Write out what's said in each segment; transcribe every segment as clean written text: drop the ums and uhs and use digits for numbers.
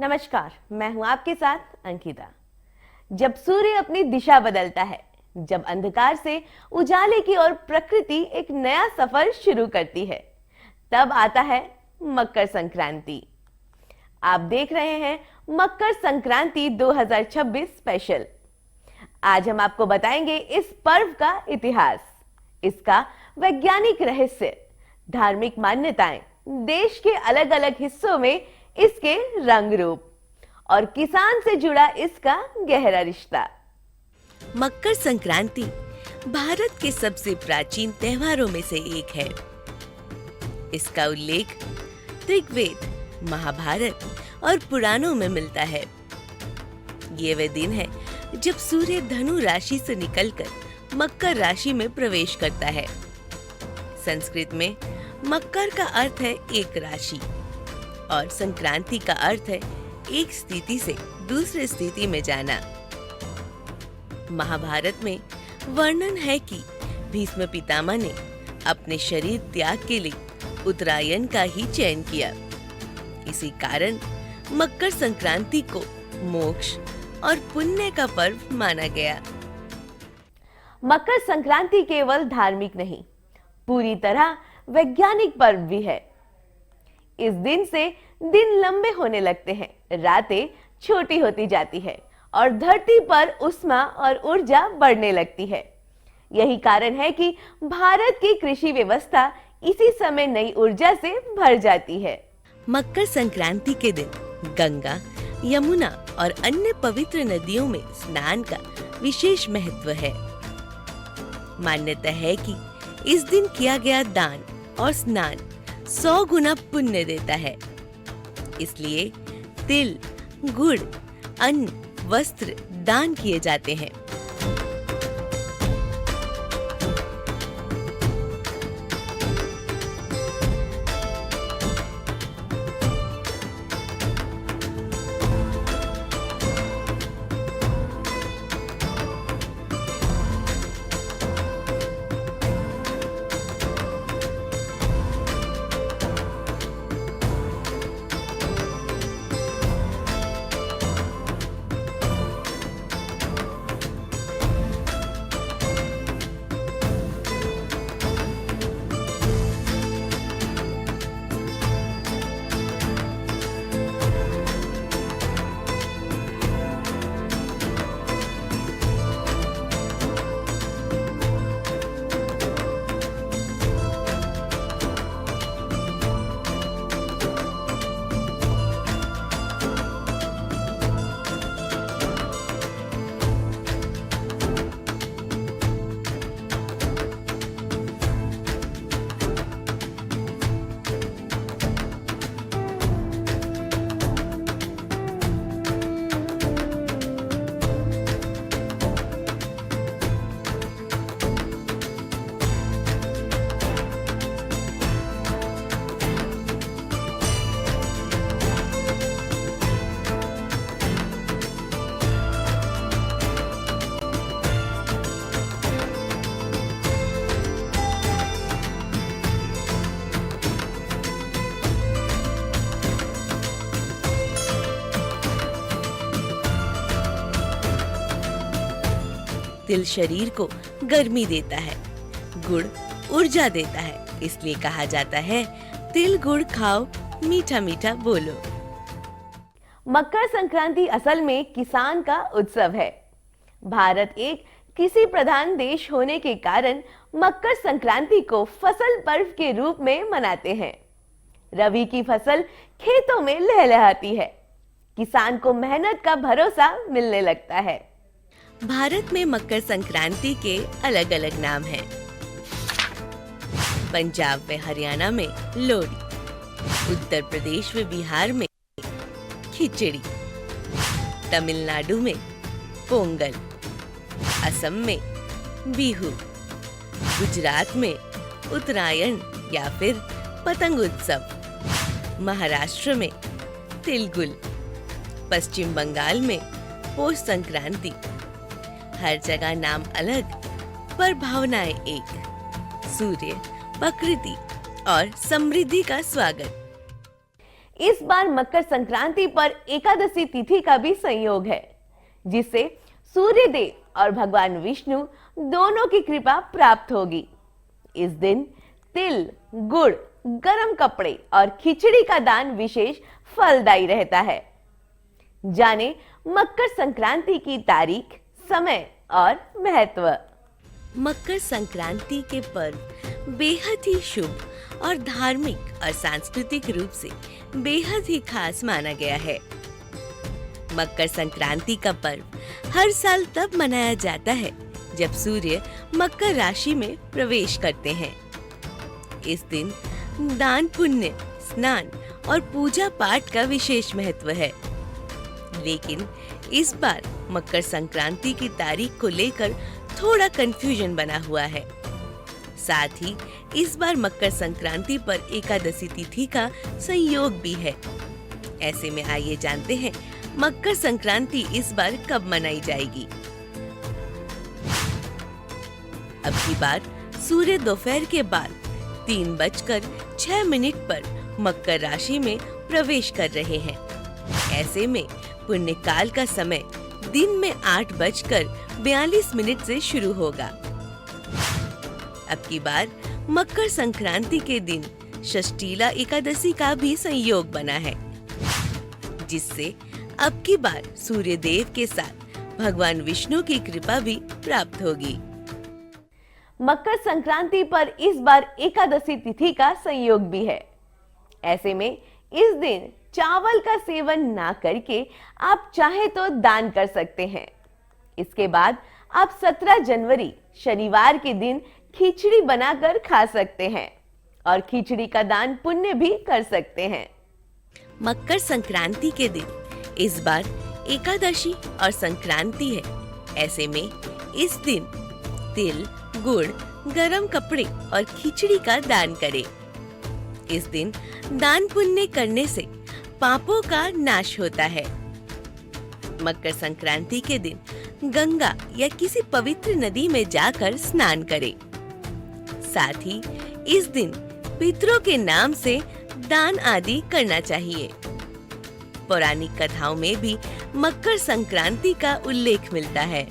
नमस्कार, मैं हूं आपके साथ अंकिता। जब सूर्य अपनी दिशा बदलता है, जब अंधकार से उजाले की ओर प्रकृति एक नया सफर शुरू करती है, तब आता है मकर संक्रांति। आप देख रहे हैं मकर संक्रांति 2026 स्पेशल। आज हम आपको बताएंगे इस पर्व का इतिहास, इसका वैज्ञानिक रहस्य, धार्मिक मान्यताएं, देश के अलग अलग हिस्सों में इसके रंग रूप और किसान से जुड़ा इसका गहरा रिश्ता। मकर संक्रांति भारत के सबसे प्राचीन त्योहारों में से एक है। इसका उल्लेख ऋग्वेद, महाभारत और पुराणों में मिलता है। ये वह दिन है जब सूर्य धनु राशि से निकलकर मकर राशि में प्रवेश करता है। संस्कृत में मकर का अर्थ है एक राशि और संक्रांति का अर्थ है एक स्थिति से दूसरी स्थिति में जाना। महाभारत में वर्णन है कि भीष्म पितामह ने अपने शरीर त्याग के लिए उत्तरायण का ही चयन किया। इसी कारण मकर संक्रांति को मोक्ष और पुण्य का पर्व माना गया। मकर संक्रांति केवल धार्मिक नहीं, पूरी तरह वैज्ञानिक पर्व भी है। इस दिन से दिन लंबे होने लगते हैं, रातें छोटी होती जाती है और धरती पर ऊष्मा और ऊर्जा बढ़ने लगती है। यही कारण है कि भारत की कृषि व्यवस्था इसी समय नई ऊर्जा से भर जाती है। मकर संक्रांति के दिन गंगा, यमुना और अन्य पवित्र नदियों में स्नान का विशेष महत्व है। मान्यता है कि इस दिन किया गया दान और स्नान 100 गुना पुण्य देता है। इसलिए तिल, गुड़, अन्न, वस्त्र दान किए जाते हैं। तिल शरीर को गर्मी देता है, गुड़ ऊर्जा देता है, इसलिए कहा जाता है तिल गुड़ खाओ, मीठा मीठा बोलो। मकर संक्रांति असल में किसान का उत्सव है। भारत एक कृषि प्रधान देश होने के कारण मकर संक्रांति को फसल पर्व के रूप में मनाते हैं। रबी की फसल खेतों में लहलहाती है, किसान को मेहनत का भरोसा मिलने लगता है। भारत में मकर संक्रांति के अलग अलग नाम हैं। पंजाब व हरियाणा में लोहड़ी, उत्तर प्रदेश व बिहार में खिचड़ी, तमिलनाडु में पोंगल, असम में बिहू, गुजरात में उत्तरायण या फिर पतंग उत्सव, महाराष्ट्र में तिलगुल, पश्चिम बंगाल में पौष संक्रांति। हर जगह नाम अलग पर भावनाएं एक, सूर्य, प्रकृति और समृद्धि का स्वागत। इस बार मकर संक्रांति पर एकादशी तिथि का भी संयोग है, जिससे सूर्य देव और भगवान विष्णु दोनों की कृपा प्राप्त होगी। इस दिन तिल, गुड़, गरम कपड़े और खिचड़ी का दान विशेष फलदायी रहता है। जाने मकर संक्रांति की तारीख, समय और महत्व। मकर संक्रांति के पर्व बेहद ही शुभ और धार्मिक और सांस्कृतिक रूप से बेहद ही खास माना गया है। मकर संक्रांति का पर्व हर साल तब मनाया जाता है जब सूर्य मकर राशि में प्रवेश करते हैं। इस दिन दान, पुण्य, स्नान और पूजा पाठ का विशेष महत्व है। लेकिन इस बार मकर संक्रांति की तारीख को लेकर थोड़ा कंफ्यूजन बना हुआ है। साथ ही इस बार मकर संक्रांति पर एकादशी तिथि का संयोग भी है। ऐसे में आइए जानते हैं मकर संक्रांति इस बार कब मनाई जाएगी। अब की बार सूर्य दोपहर के बाद 3:06 पर मकर राशि में प्रवेश कर रहे हैं। ऐसे में पुण्य काल का समय दिन में 8:42 से शुरू होगा। अब की बार मकर संक्रांति के दिन षष्ठीला एकादशी का भी संयोग बना है, जिससे अब की बार सूर्य देव के साथ भगवान विष्णु की कृपा भी प्राप्त होगी। मकर संक्रांति पर इस बार एकादशी तिथि का संयोग भी है। ऐसे में इस दिन चावल का सेवन ना करके आप चाहे तो दान कर सकते हैं। इसके बाद आप 17 जनवरी शनिवार के दिन खिचड़ी बनाकर खा सकते हैं और खिचड़ी का दान पुण्य भी कर सकते हैं। मकर संक्रांति के दिन इस बार एकादशी और संक्रांति है। ऐसे में इस दिन तिल, गुड़, गरम कपड़े और खिचड़ी का दान करें। इस दिन दान पुण्य करने से पापों का नाश होता है। मकर संक्रांति के दिन गंगा या किसी पवित्र नदी में जाकर स्नान करें। साथ ही इस दिन पितरों के नाम से दान आदि करना चाहिए। पौराणिक कथाओं में भी मकर संक्रांति का उल्लेख मिलता है।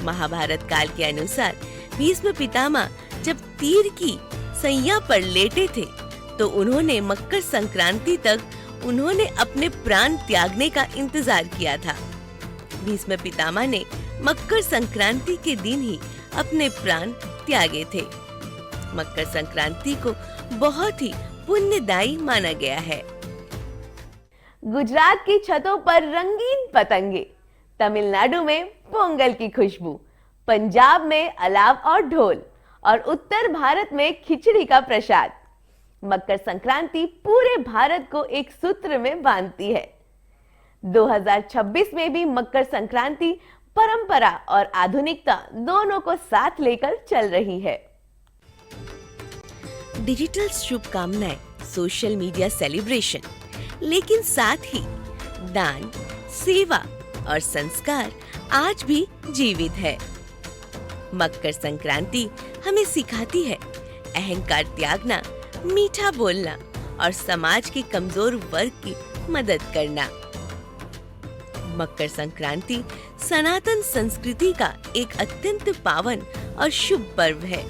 महाभारत काल के अनुसार भीष्म पितामह जब तीर की सैया पर लेटे थे तो उन्होंने मकर संक्रांति तक उन्होंने अपने प्राण त्यागने का इंतजार किया था। भीष्म पितामह ने मकर संक्रांति के दिन ही अपने प्राण त्यागे थे। मकर संक्रांति को बहुत ही पुण्यदायी माना गया है। गुजरात की छतों पर रंगीन पतंगे, तमिलनाडु में पोंगल की खुशबू, पंजाब में अलाव और ढोल और उत्तर भारत में खिचड़ी का प्रसाद। मकर संक्रांति पूरे भारत को एक सूत्र में बांधती है। 2026 में भी मकर संक्रांति परंपरा और आधुनिकता दोनों को साथ लेकर चल रही है। डिजिटल शुभकामनाएं, सोशल मीडिया सेलिब्रेशन, लेकिन साथ ही दान, सेवा और संस्कार आज भी जीवित है। मकर संक्रांति हमें सिखाती है अहंकार त्यागना, मीठा बोलना और समाज के कमजोर वर्ग की मदद करना। मकर संक्रांति सनातन संस्कृति का एक अत्यंत पावन और शुभ पर्व है,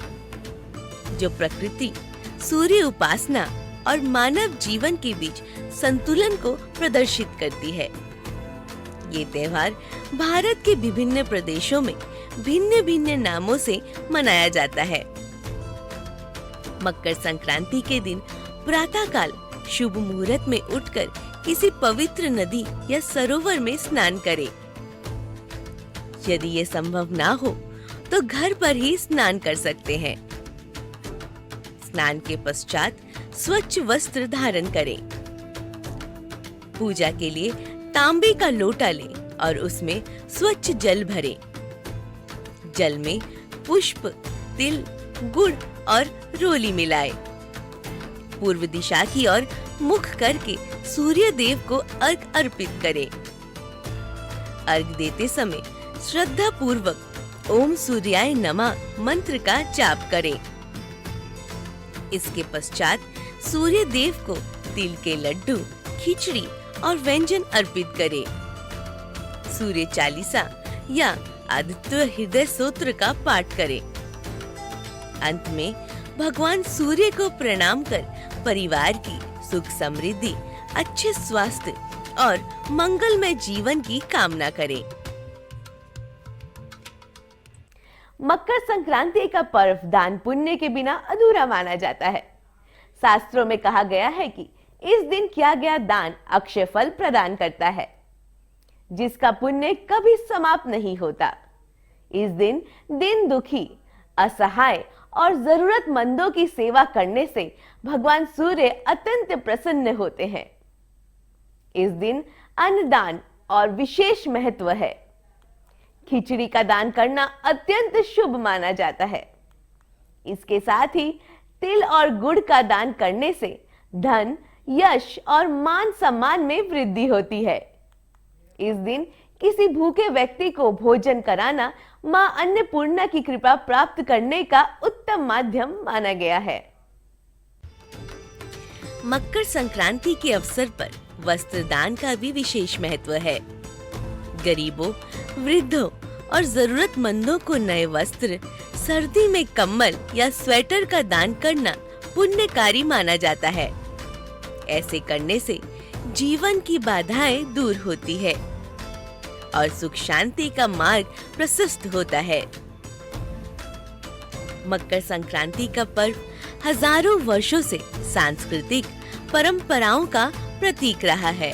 जो प्रकृति, सूर्य उपासना और मानव जीवन के बीच संतुलन को प्रदर्शित करती है। ये त्योहार भारत के विभिन्न प्रदेशों में भिन्न भिन्न नामों से मनाया जाता है। मकर संक्रांति के दिन प्रातःकाल शुभ मुहूर्त में उठकर किसी पवित्र नदी या सरोवर में स्नान करें। यदि ये संभव ना हो तो घर पर ही स्नान कर सकते हैं। स्नान के पश्चात स्वच्छ वस्त्र धारण करें। पूजा के लिए तांबे का लोटा लें और उसमें स्वच्छ जल भरें। जल में पुष्प, तिल, गुड़ और रोली मिलाएं। पूर्व दिशा की ओर मुख करके सूर्य देव को अर्घ अर्पित करें। अर्घ देते समय श्रद्धा पूर्वक ओम सूर्याय नमः मंत्र का जाप करें। इसके पश्चात सूर्य देव को तिल के लड्डू, खिचड़ी और व्यंजन अर्पित करें। सूर्य चालीसा या आदित्य हृदय स्तोत्र का पाठ करें। अंत में भगवान सूर्य को प्रणाम कर परिवार की सुख समृद्धि, अच्छे स्वास्थ्य और मंगलमय जीवन की कामना करें। मकर संक्रांति का पर्व दान पुण्य के बिना अधूरा माना जाता है। शास्त्रों में कहा गया है कि इस दिन किया गया दान अक्षय फल प्रदान करता है, जिसका पुण्य कभी समाप्त नहीं होता। इस दिन दीन दुखी, असहाय और जरूरतमंदों की सेवा करने से भगवान सूर्य अत्यंत प्रसन्न होते हैं। इस दिन अन्नदान और विशेष महत्व है। खिचड़ी का दान करना अत्यंत शुभ माना जाता है। इसके साथ ही तिल और गुड़ का दान करने से धन, यश और मान सम्मान में वृद्धि होती है। इस दिन किसी भूखे व्यक्ति को भोजन कराना मां अन्नपूर्णा की कृपा प्राप्त करने का उत्तम माध्यम माना गया है। मकर संक्रांति के अवसर पर वस्त्र दान का भी विशेष महत्व है। गरीबों, वृद्धों और जरूरतमंदों को नए वस्त्र, सर्दी में कंबल या स्वेटर का दान करना पुण्यकारी माना जाता है। ऐसे करने से जीवन की बाधाएं दूर होती है और सुख शांति का मार्ग प्रशस्त होता है। मकर संक्रांति का पर्व हजारों वर्षों से सांस्कृतिक परंपराओं का प्रतीक रहा है।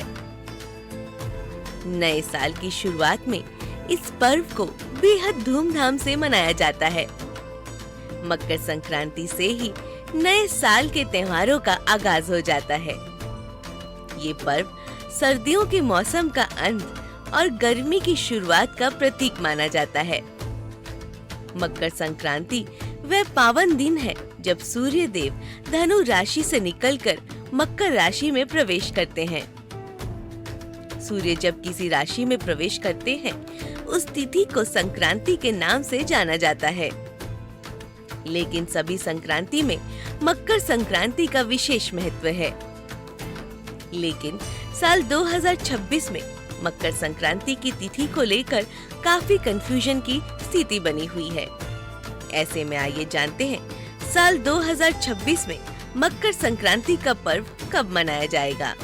नए साल की शुरुआत में इस पर्व को बेहद धूमधाम से मनाया जाता है। मकर संक्रांति से ही नए साल के त्योहारों का आगाज हो जाता है। ये पर्व सर्दियों के मौसम का अंत और गर्मी की शुरुआत का प्रतीक माना जाता है। मकर संक्रांति वह पावन दिन है जब सूर्य देव धनु राशि से निकलकर मकर राशि में प्रवेश करते हैं। सूर्य जब किसी राशि में प्रवेश करते हैं, उस तिथि को संक्रांति के नाम से जाना जाता है। लेकिन सभी संक्रांति में मकर संक्रांति का विशेष महत्व है। लेकिन साल 2026 में मकर संक्रांति की तिथि को लेकर काफी कंफ्यूजन की स्थिति बनी हुई है। ऐसे में आइए जानते हैं साल 2026 में मकर संक्रांति का पर्व कब मनाया जाएगा।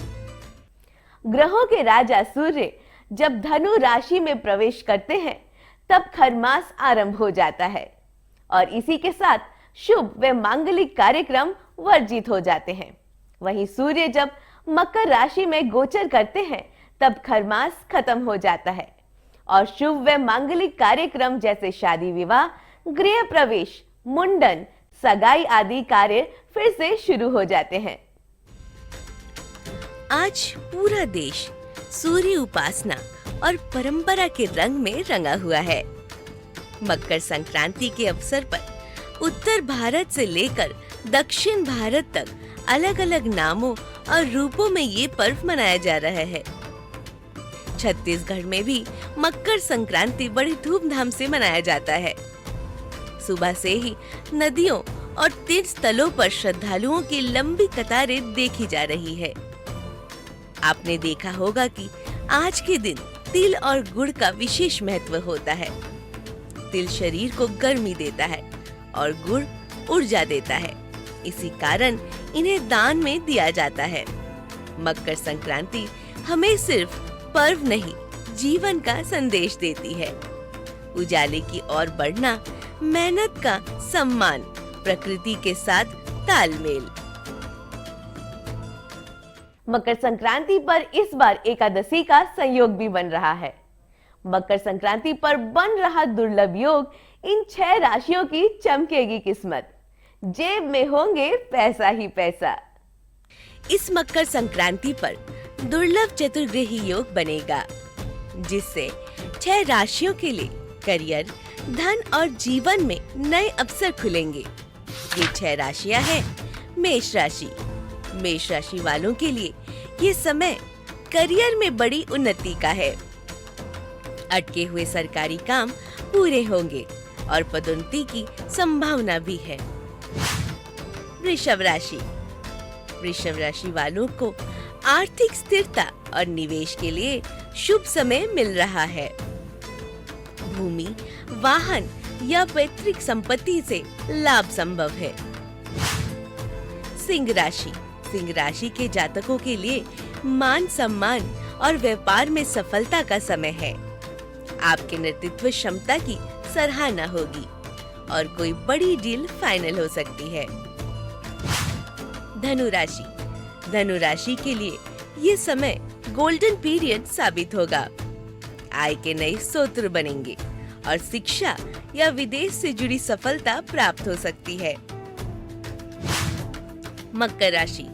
ग्रहों के राजा सूर्य जब धनु राशि में प्रवेश करते हैं, तब खरमास आरंभ हो जाता है और इसी के साथ शुभ व मांगलिक कार्यक्रम वर्जित हो जाते हैं। वहीं सूर्य जब मकर राशि में गोचर करते हैं, तब खरमास खत्म हो जाता है और शुभ व मांगलिक कार्यक्रम जैसे शादी विवाह, गृह प्रवेश, मुंडन, सगाई आदि कार्य फिर से शुरू हो जाते हैं। आज पूरा देश सूर्य उपासना और परंपरा के रंग में रंगा हुआ है। मकर संक्रांति के अवसर पर उत्तर भारत से लेकर दक्षिण भारत तक अलग अलग नामों और रूपों में ये पर्व मनाया जा रहा है। छत्तीसगढ़ में भी मकर संक्रांति बड़ी धूमधाम से मनाया जाता है। सुबह से ही नदियों और तीर्थ स्थलों पर श्रद्धालुओं की लंबी कतारें देखी जा रही है। आपने देखा होगा कि आज के दिन तिल और गुड़ का विशेष महत्व होता है। तिल शरीर को गर्मी देता है और गुड़ ऊर्जा देता है। इसी कारण इन्हें दान में दिया जाता है। मकर संक्रांति हमें सिर्फ पर्व नहीं, जीवन का संदेश देती है। उजाले की ओर बढ़ना, मेहनत का सम्मान, प्रकृति के साथ तालमेल। मकर संक्रांति पर इस बार एकादशी का संयोग भी बन रहा है। मकर संक्रांति पर बन रहा दुर्लभ योग, इन 6 राशियों की चमकेगी किस्मत। जेब में होंगे पैसा ही पैसा। इस मकर संक्रांति पर दुर्लभ चतुर्ग्रही योग बनेगा, जिससे 6 राशियों के लिए करियर, धन और जीवन में नए अवसर खुलेंगे। ये 6 राशियां हैं। मेष राशि। मेष राशि वालों के लिए ये समय करियर में बड़ी उन्नति का है। अटके हुए सरकारी काम पूरे होंगे और पदोन्नति की संभावना भी है। वृषभ राशि। वृषभ राशि वालों को आर्थिक स्थिरता और निवेश के लिए शुभ समय मिल रहा है। भूमि, वाहन या पैतृक संपत्ति से लाभ संभव है। सिंह राशि के जातकों के लिए मान सम्मान और व्यापार में सफलता का समय है। आपके नेतृत्व क्षमता की सराहना होगी और कोई बड़ी डील फाइनल हो सकती है। धनु राशि के लिए ये समय गोल्डन पीरियड साबित होगा। आय के नए स्रोत बनेंगे और शिक्षा या विदेश से जुड़ी सफलता प्राप्त हो सकती है। मकर राशि,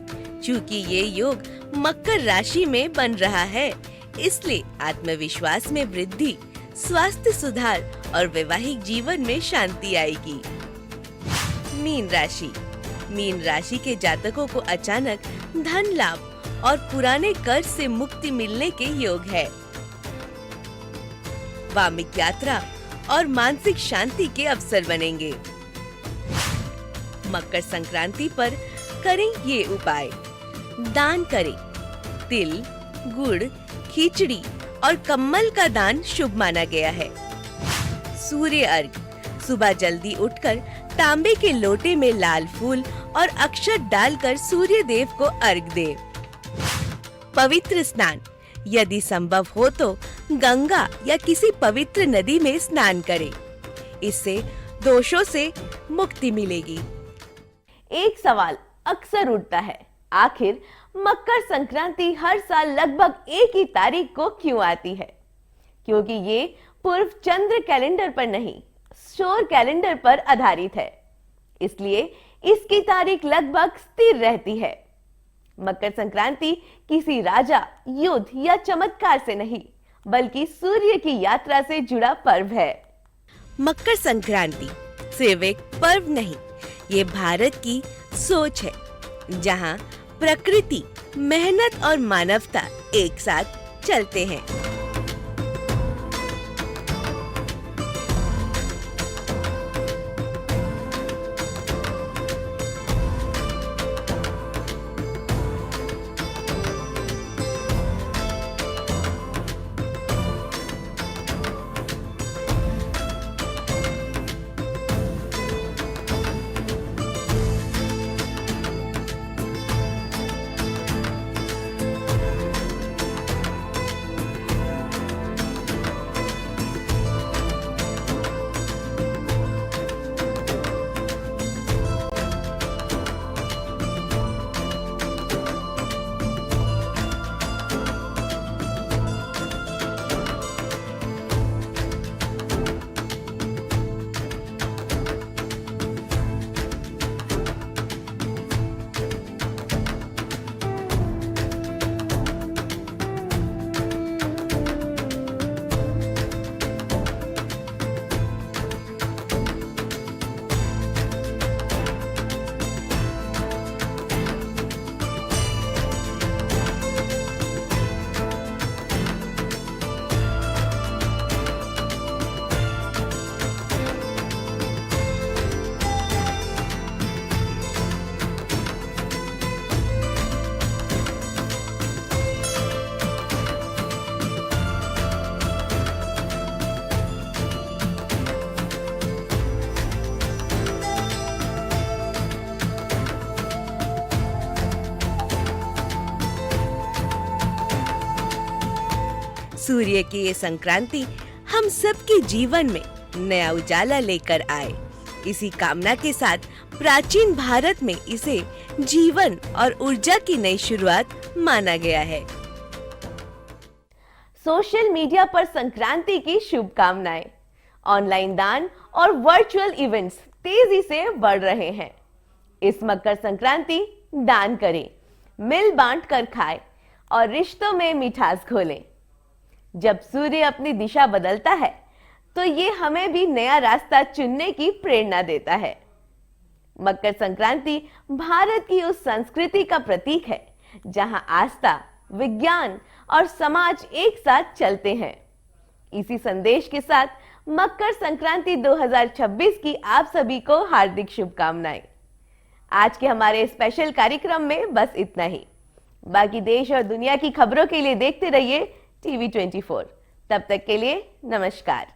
चूंकि ये योग मकर राशि में बन रहा है, इसलिए आत्मविश्वास में वृद्धि, स्वास्थ्य सुधार और वैवाहिक जीवन में शांति आएगी। मीन राशि के जातकों को अचानक धन लाभ और पुराने कर्ज से मुक्ति मिलने के योग है। वामिक यात्रा और मानसिक शांति के अवसर बनेंगे। मकर संक्रांति पर करें ये उपाय। दान करें। तिल, गुड़, खिचड़ी और कम्बल का दान शुभ माना गया है। सूर्य अर्घ, सुबह जल्दी उठकर तांबे के लोटे में लाल फूल और अक्षत डालकर सूर्य देव को अर्घ दें। पवित्र स्नान, यदि संभव हो तो गंगा या किसी पवित्र नदी में स्नान करें। इससे दोषों से मुक्ति मिलेगी। एक सवाल अक्सर उठता है, आखिर मकर संक्रांति हर साल लगभग एक ही तारीख को क्यों आती है? क्योंकि ये पूर्व चंद्र कैलेंडर पर नहीं, सौर कैलेंडर पर आधारित है, इसलिए इसकी तारीख लगभग स्थिर रहती है। मकर संक्रांति किसी राजा, युद्ध या चमत्कार से नहीं, बल्कि सूर्य की यात्रा से जुड़ा पर्व है। मकर संक्रांति सिर्फ एक पर्व नहीं, ये भारत की सोच है, जहाँ प्रकृति, मेहनत और मानवता एक साथ चलते हैं। सूर्य की ये संक्रांति हम सबके जीवन में नया उजाला लेकर आए। इसी कामना के साथ प्राचीन भारत में इसे जीवन और ऊर्जा की नई शुरुआत माना गया है। सोशल मीडिया पर संक्रांति की शुभकामनाएं, ऑनलाइन दान और वर्चुअल इवेंट्स तेजी से बढ़ रहे हैं। इस मकर संक्रांति दान करें, मिल बांट कर खाएं और रिश्तों में मिठास घोलें। जब सूर्य अपनी दिशा बदलता है तो ये हमें भी नया रास्ता चुनने की प्रेरणा देता है। मकर संक्रांति भारत की उस संस्कृति का प्रतीक है जहां आस्था, विज्ञान और समाज एक साथ चलते हैं। इसी संदेश के साथ मकर संक्रांति 2026 की आप सभी को हार्दिक शुभकामनाएं। आज के हमारे स्पेशल कार्यक्रम में बस इतना ही। बाकी देश और दुनिया की खबरों के लिए देखते रहिए TV 24। तब तक के लिए नमस्कार।